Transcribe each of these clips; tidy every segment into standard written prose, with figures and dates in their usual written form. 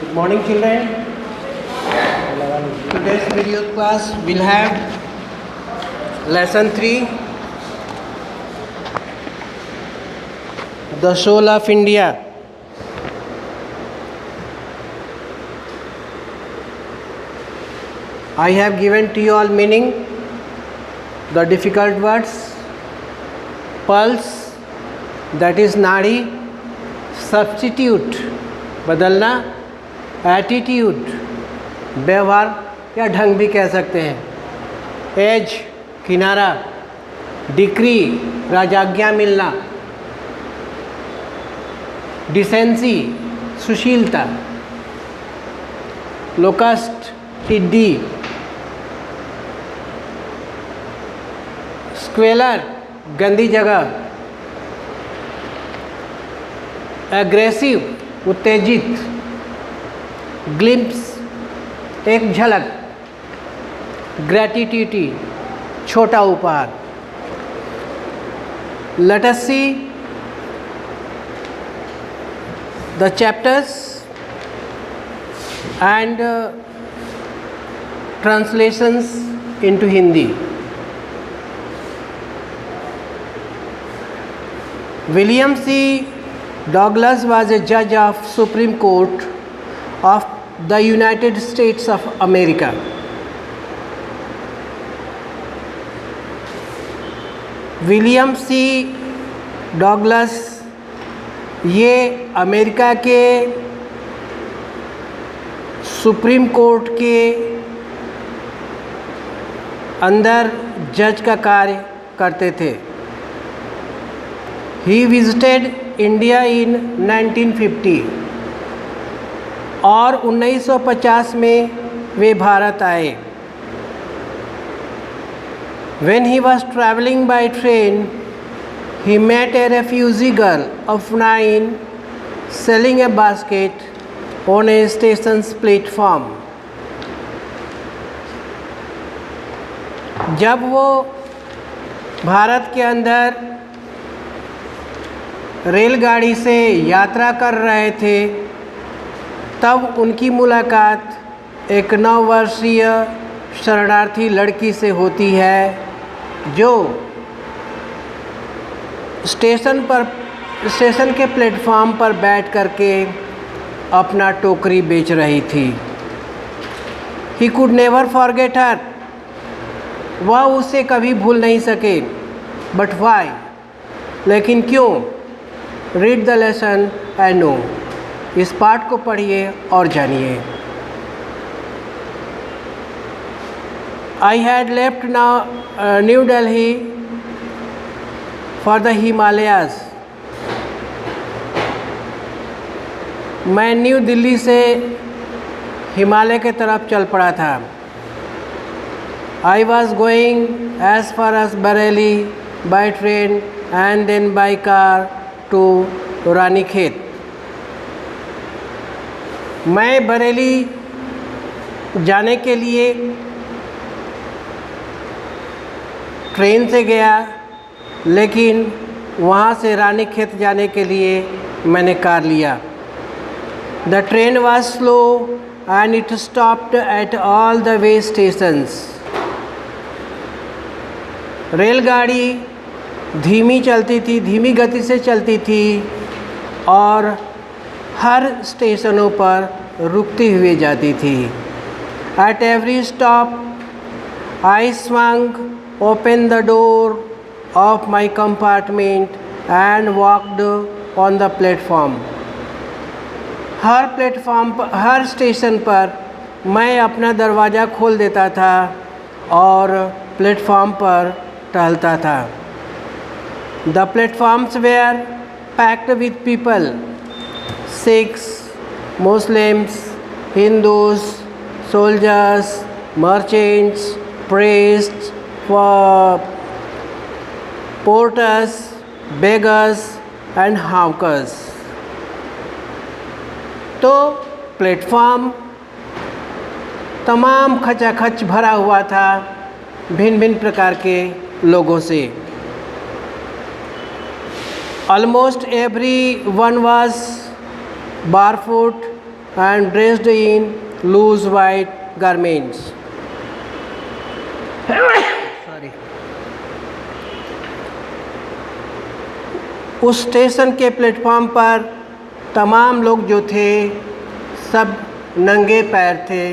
Good morning, children. Today's video class will have lesson 3, the soul of India. I have given to you all meaning, the difficult words, pulse, that is nadi, substitute, बदलना, attitude, व्यवहार या ढंग भी कह सकते हैं, as, किनारा, decree, राजाज्ञा मिलना, डिसेंसी, सुशीलता, लोकस्ट, टिड्डी, स्क्वेलर, गंदी जगह, एग्रेसिव, उत्तेजित, ग्लिम्प्स, एक झलक, ग्रेटिट्यूटी, छोटा उपहार, let us see the chapters and translations into Hindi. William C. Douglas was a judge of Supreme Court of the United States of America. William C Douglas ये America के सुप्रीम कोर्ट के अंदर जज का कार्य करते थे. ही विजिटेड इंडिया इन 1950 और 1950 में वे भारत आए. When he was traveling by train, he met a refugee girl of 9 selling a basket on a station's platform. जब वो भारत के अंदर रेलगाड़ी से यात्रा कर रहे थे तब उनकी मुलाकात एक 9 वर्षीय शरणार्थी लड़की से होती है जो स्टेशन के प्लेटफॉर्म पर बैठ करके अपना टोकरी बेच रही थी. ही कुड नेवर फॉरगेट हर, वह उसे कभी भूल नहीं सके. बट वाई, लेकिन क्यों? Read the lesson and know, इस पाठ को पढ़िए और जानिए. I had left New Delhi for the Himalayas. मैं न्यू दिल्ली से हिमालय के तरफ चल पड़ा था. I was going as far as Bareilly by train and then by car to Ranikhet. मैं बरेली जाने के लिए ट्रेन से गया, लेकिन वहाँ से रानीखेत जाने के लिए मैंने कार लिया. The train was slow and it stopped at all the way stations. रेलगाड़ी धीमी चलती थी, धीमी गति से चलती थी और हर स्टेशनों पर रुकती हुई जाती थी. At every stop, I swung open the door of my compartment and walked on the platform. Her platform पर, हर स्टेशन पर मैं अपना दरवाज़ा खोल देता था और प्लेटफॉर्म पर टहलता था. The platforms were packed with people, Sikhs, Muslims, Hindus, soldiers, merchants, priests, porters, beggars and hawkers. तो प्लेटफॉर्म तमाम खचाखच भरा हुआ था भिन्न भिन्न प्रकार के लोगों से. Almost everyone was barefoot and dressed in loose white garments. Sorry. उस स्टेशन के प्लेटफॉर्म पर तमाम लोग जो थे सब नंगे पैर थे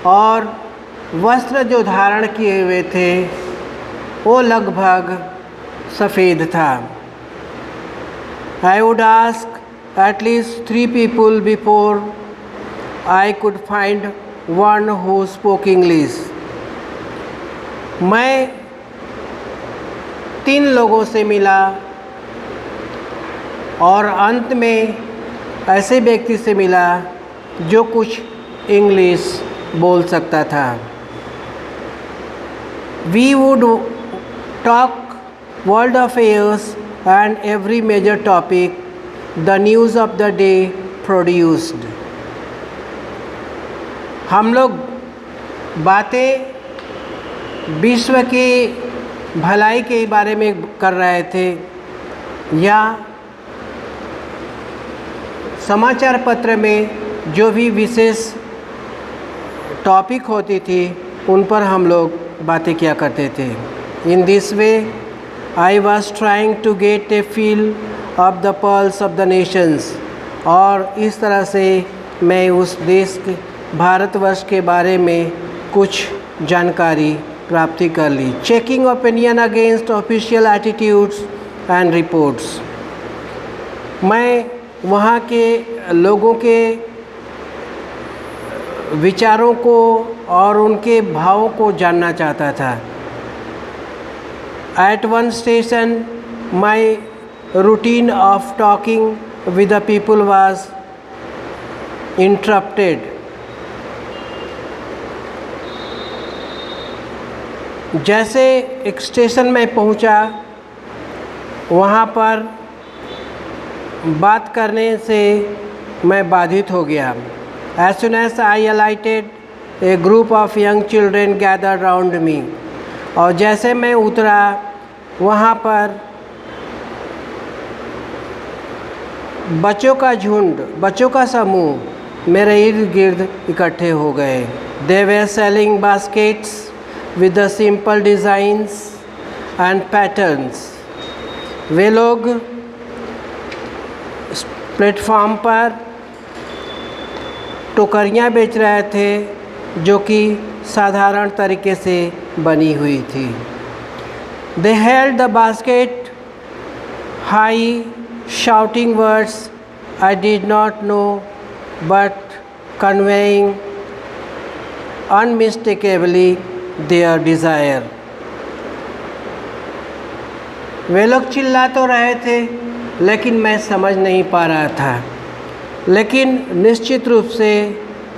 और वस्त्र जो धारण किए हुए थे वो लगभग सफ़ेद था. I would ask at least 3 people before I could find one who spoke English. मैं 3 लोगों से मिला और अंत में ऐसे व्यक्ति से मिला जो कुछ इंग्लिश बोल सकता था. We would talk world affairs and every major topic the news of the day produced. हम लोग बातें विश्व के भलाई के बारे में कर रहे थे या समाचार पत्र में जो भी विशेष टॉपिक होती थी उन पर हम लोग बातें किया करते थे. In this way I was trying to get a feel of the pulse of the nations. और इस तरह से मैं उस देश के भारतवर्ष के बारे में कुछ जानकारी प्राप्ति कर ली. Checking opinion against official attitudes and reports. मैं वहाँ के लोगों के विचारों को और उनके भावों को जानना चाहता था. At one station my routine of talking with the people was interrupted. जैसे एक स्टेशन में पहुंचा वहाँ पर बात करने से मैं बाधित हो गया. As soon as I alighted, a group of young children gathered round me. और जैसे मैं उतरा वहाँ पर बच्चों का झुंड, बच्चों का समूह मेरे इर्द गिर्द इकट्ठे हो गए. They were selling baskets with the simple designs and patterns. वे लोग प्लेटफॉर्म पर टोकरियाँ बेच रहे थे जो कि साधारण तरीके से बनी हुई थी. They held the basket high, shouting words I did not know but conveying unmistakably their desire. वे लोग चिल्ला तो रहे थे लेकिन मैं समझ नहीं पा रहा था. लेकिन निश्चित रूप से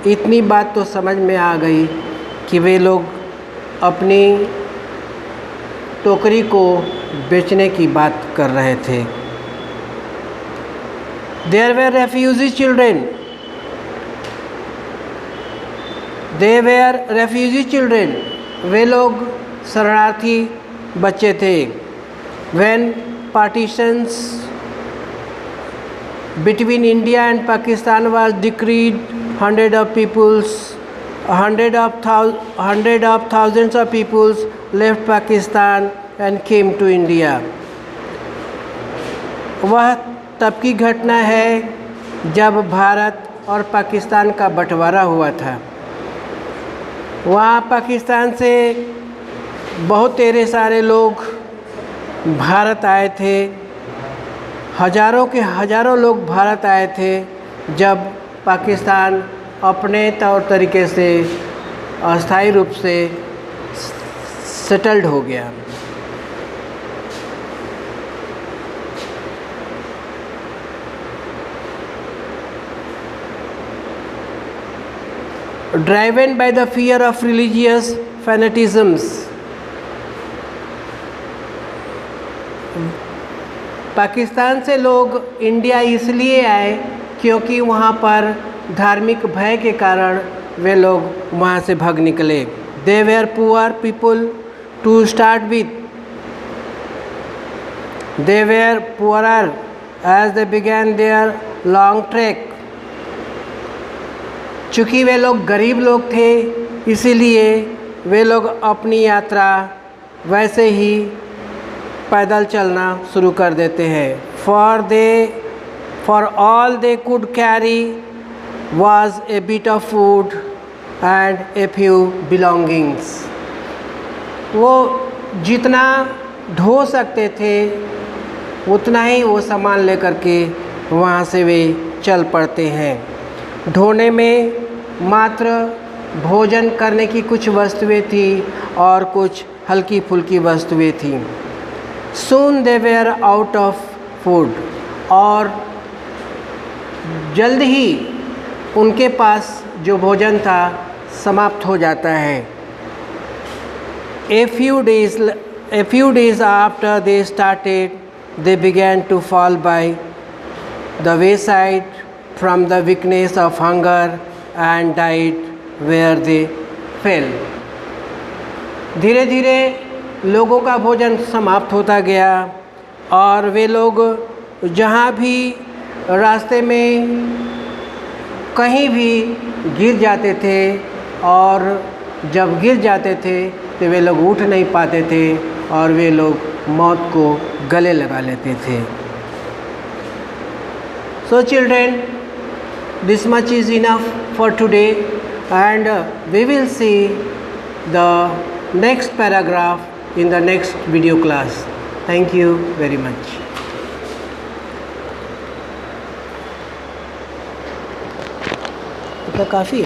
इतनी बात तो समझ में आ गई कि वे लोग अपनी टोकरी को बेचने की बात कर रहे थे. There were refugee children. They were refugee children. वे लोग शरणार्थी बच्चे थे. When partitions between India and Pakistan was decreed, hundred of thousands of peoples left Pakistan and came to India. वह तब की घटना है जब भारत और पाकिस्तान का बंटवारा हुआ था. वहाँ पाकिस्तान से बहुत तेरे सारे लोग भारत आए थे. हज़ारों के हज़ारों लोग भारत आए थे जब पाकिस्तान अपने तौर तरीके से अस्थायी रूप से सेटल्ड हो गया. Driven by the fear of religious fanaticisms, Pakistan से लोग इंडिया इसलिए आए क्योंकि वहाँ पर धार्मिक भय के कारण वे लोग वहाँ से भाग निकले. They were poor people to start with. They were poorer as they began their long trek. चूँकि वे लोग गरीब लोग थे, इसीलिए वे लोग अपनी यात्रा वैसे ही पैदल चलना शुरू कर देते हैं। For all they could carry was a bit of food and a few belongings। वो जितना ढो सकते थे उतना ही वो सामान लेकर के वहाँ से वे चल पड़ते हैं। ढोने में मात्र भोजन करने की कुछ वस्तुएं थी और कुछ हल्की फुल्की वस्तुएं थीं। Soon they were out of food, और जल्द ही उनके पास जो भोजन था समाप्त हो जाता है। A few days after they started, they began to fall by the wayside from the weakness of hunger and died where they fell। धीरे धीरे लोगों का भोजन समाप्त होता गया और वे लोग जहाँ भी रास्ते में कहीं भी गिर जाते थे, और जब गिर जाते थे तो वे लोग उठ नहीं पाते थे और वे लोग मौत को गले लगा लेते थे। So children, this much is enough for today, and we will see the next paragraph in the next video class. Thank you very much. इतना काफ़ी है।